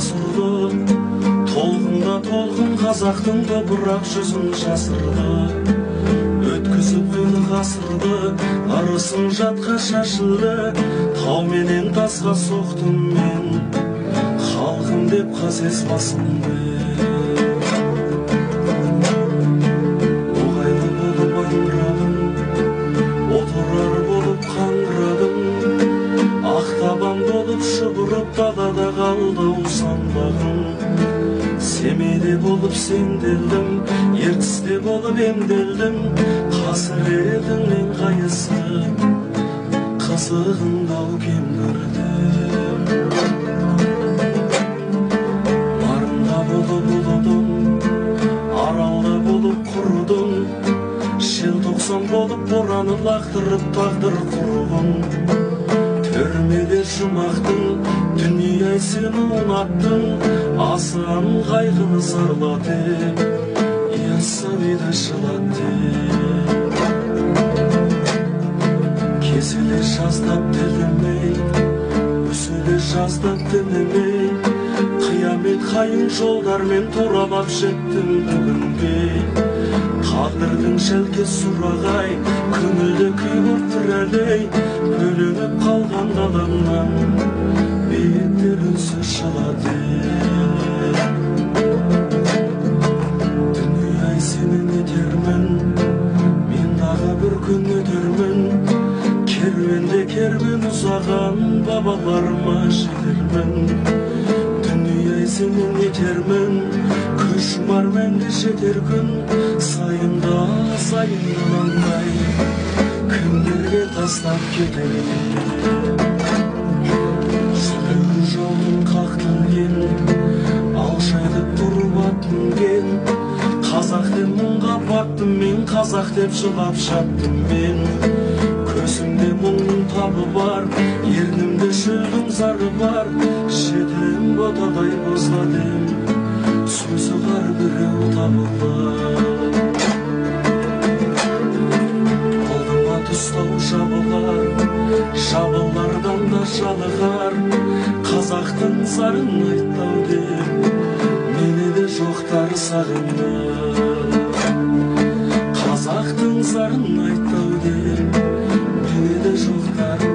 асырды, толқында толқын қазақтың топырақ жүзін жасырды. Өткізіп бір ғасырды, арысың жатқа шашылды, тау менен тасқа соқтым мен, халқым деп қазес басымды. Оғайлы болып аңырадым, отырар болып қаңырадым, ақтабан болып шұбырып далада қалды самбағым. Семейде болып сенделдім, ертісте болып емделдім, қасіретіңнен қайысы қызығыңдау кем көрдім. Барында болып ұлыдым, аралда болып құрыдым, желтоқсан болып бораны лақтырып тағдыр құрығым. Түрмеде жұмақтың, дүние сені ұнаттың, асыған қайғыны сарлады, яссауиді жылады. Кеселе жаздап тілемей, үсіле жаздап тілемей, қиямет қайын жолдармен туралап жеттім бүгінге. Тағдырдың шәлке сұрағай, көңілді күй боп тірәлей, бөлініп қалған даламнан беттер үнсіз жылады. Дүние-ай сенен етермін, мен дағы бір күн өтермін, керуенде керуен ұзаған бабаларыма жетермін. Дүние-ай сенен етермін, көшмар мәңгі жетер күн, сайында алаңдай, кімдерге тастап кетермін. Жүрегі жолдың қақтырген, алшайдып тұрып аттынген, қазақ деп мұңға баттым мен, қазақ деп жылап жаттым мен. Көзімде мұңның табы бар, ернімде шөлдің зары бар, жетім ботадай бозладым, сөзі бар біреу табылар. Алдыма тұстау жабылар, жабылардан да жалығар, қазақтың зарын айттау деп, мені де жоқтар сағынып. Қазақтың зарын айттау деп, мені де жоқтар